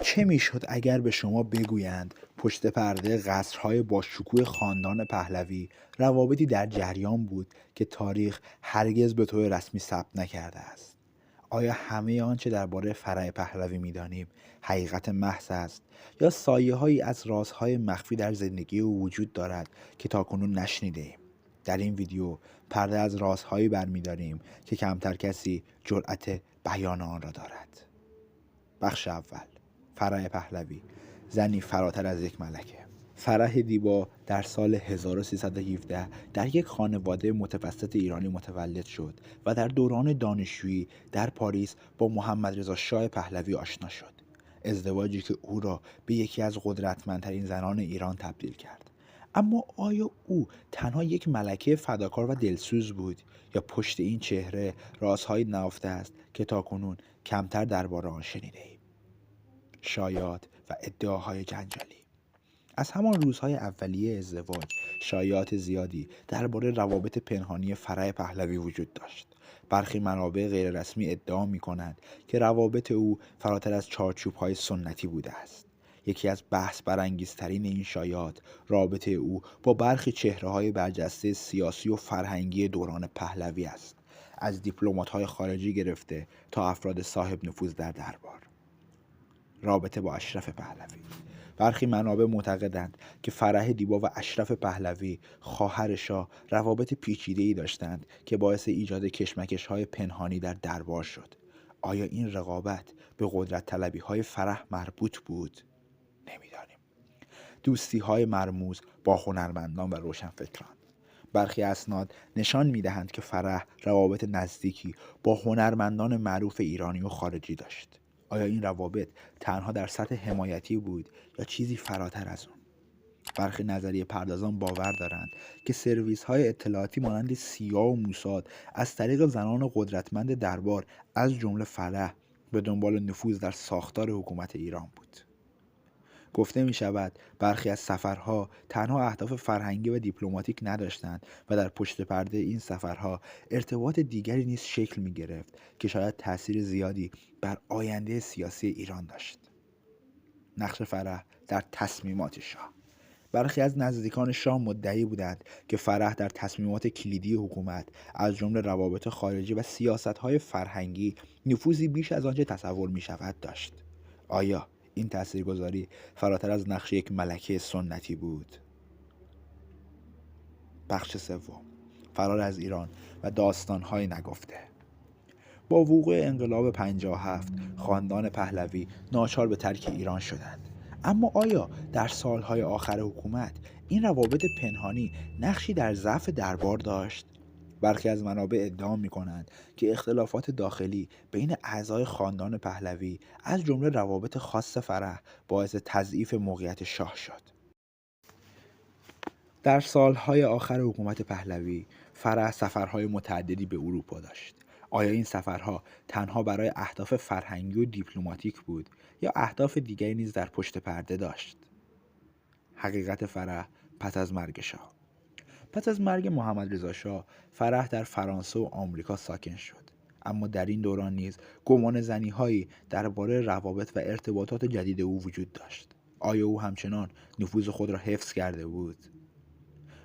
چه میشد اگر به شما بگویند پشت پرده قصرهای با شکوه خاندان پهلوی روابطی در جریان بود که تاریخ هرگز به طور رسمی ثبت نکرده است؟ آیا همه آنچه درباره فرح پهلوی می‌دانیم حقیقت محض است یا سایه‌هایی از رازهای مخفی در زندگی او وجود دارد که تاکنون نشنیده‌ایم؟ در این ویدیو پرده از رازهایی برمی‌داریم که کمتر کسی جرأت بیان آن را دارد. بخش اول: فرح پهلوی، زنی فراتر از یک ملکه. فرح دیبا در سال 1317 در یک خانواده متوسط ایرانی متولد شد و در دوران دانشجویی در پاریس با محمد رضا شاه پهلوی آشنا شد. ازدواجی که او را به یکی از قدرتمندترین زنان ایران تبدیل کرد. اما آیا او تنها یک ملکه فداکار و دلسوز بود یا پشت این چهره رازهایی نهفته است که تاکنون کمتر درباره آن شنیده‌ایم؟ شایعات و ادعاهای جنجالی. از همان روزهای اولیه ازدواج شایعات زیادی درباره روابط پنهانی فرح پهلوی وجود داشت. برخی منابع غیررسمی ادعا می‌کنند که روابط او فراتر از چارچوب‌های سنتی بوده است. یکی از بحث برانگیزترین این شایعات رابطه او با برخی چهره‌های برجسته سیاسی و فرهنگی دوران پهلوی است، از دیپلمات‌های خارجی گرفته تا افراد صاحب نفوذ در دربار. رابطه با اشرف پهلوی. برخی منابع معتقدند که فرح دیبا و اشرف پهلوی خواهر شاه روابط پیچیده‌ای داشتند که باعث ایجاد کشمکش‌های پنهانی در دربار شد. آیا این رقابت به قدرت طلبی‌های فرح مربوط بود؟ نمی‌دانیم. دوستی‌های مرموز با هنرمندان و روشنفکران. برخی اسناد نشان می‌دهند که فرح روابط نزدیکی با هنرمندان معروف ایرانی و خارجی داشت. آیا این روابط تنها در سطح حمایتی بود یا چیزی فراتر از آن؟ برخی نظریه پردازان باور دارند که سرویس‌های اطلاعاتی مانند سیا و موساد از طریق زنان قدرتمند دربار از جمله فرح به دنبال نفوذ در ساختار حکومت ایران بود. گفته می شود برخی از سفرها تنها اهداف فرهنگی و دیپلماتیک نداشتند و در پشت پرده این سفرها ارتباط دیگری نیز شکل می گرفت که شاید تأثیر زیادی بر آینده سیاسی ایران داشت. نقش فرح در تصمیمات شاه. برخی از نزدیکان شاه مدعی بودند که فرح در تصمیمات کلیدی حکومت از جمله روابط خارجی و سیاست‌های فرهنگی نفوذی بیش از آنچه تصور می شود داشت. آیا این تاثیرگذاری فراتر از نقش یک ملکه سنتی بود؟ بخش سوم: فرار از ایران و داستان‌های نگفته. با وقوع انقلاب 57 خاندان پهلوی ناچار به ترک ایران شدند. اما آیا در سالهای آخر حکومت این روابط پنهانی نقشی در ضعف دربار داشت؟ برخی از منابع ادعا می‌کنند که اختلافات داخلی بین اعضای خاندان پهلوی از جمله روابط خاص فرح باعث تضعیف موقعیت شاه شد. در سالهای آخر حکومت پهلوی فرح سفرهای متعددی به اروپا داشت. آیا این سفرها تنها برای اهداف فرهنگی و دیپلماتیک بود یا اهداف دیگری نیز در پشت پرده داشت؟ حقیقت فرح پس از مرگ شاه. پس از مرگ محمد رضا شاه فرح در فرانسه و آمریکا ساکن شد. اما در این دوران نیز گمان زنی‌هایی درباره روابط و ارتباطات جدید او وجود داشت. آیا او همچنان نفوذ خود را حفظ کرده بود؟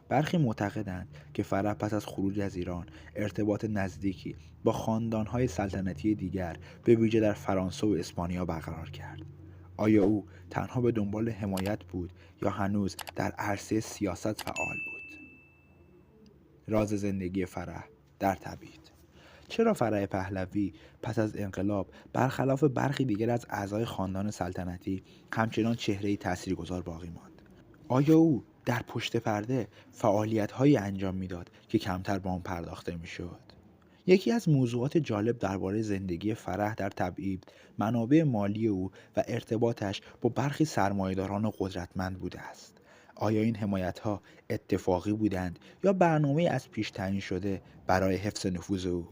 برخی معتقدند که فرح پس از خروج از ایران ارتباط نزدیکی با خاندان‌های سلطنتی دیگر به ویژه در فرانسه و اسپانیا برقرار کرد. آیا او تنها به دنبال حمایت بود یا هنوز در عرصه سیاست فعال بود؟ راز زندگی فرح در تبعید. چرا فرح پهلوی پس از انقلاب برخلاف برخی دیگر از اعضای خاندان سلطنتی همچنان چهره‌ای تاثیرگذار باقی ماند؟ آیا او در پشت پرده فعالیت‌هایی انجام می‌داد که کمتر به آن پرداخته می‌شد؟ یکی از موضوعات جالب درباره زندگی فرح در تبعید منابع مالی او و ارتباطش با برخی سرمایه‌داران قدرتمند بوده است. آیا این حمایت‌ها اتفاقی بودند یا برنامه از پیش تعیین شده برای حفظ نفوذ او؟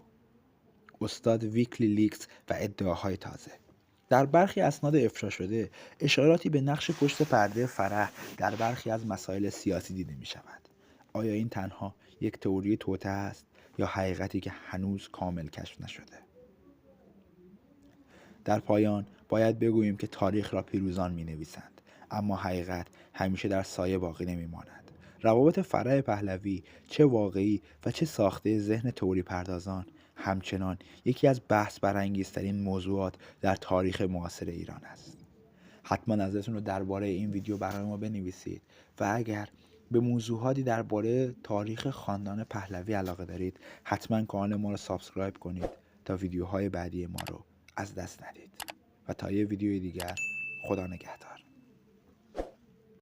استاد ویکلی لیکس و ادعاهای تازه. در برخی اسناد افشا شده اشاراتی به نقش پشت پرده فرح در برخی از مسائل سیاسی دیده می شود. آیا این تنها یک تئوری توطئه است یا حقیقتی که هنوز کامل کشف نشده؟ در پایان باید بگوییم که تاریخ را پیروزان می نویسند، اما حقیقت همیشه در سایه باقی نمی ماند. روابط فرع پهلوی چه واقعی و چه ساخته ذهن تئوری پردازان همچنان یکی از بحث برانگیزترین موضوعات در تاریخ معاصر ایران است. حتما نظرتون رو درباره این ویدیو برای ما بنویسید و اگر به موضوعاتی درباره تاریخ خاندان پهلوی علاقه دارید حتما کانال ما رو سابسکرایب کنید تا ویدیوهای بعدی ما رو از دست ندید. و تا یه ویدیوی دیگر، خدا نگهدار.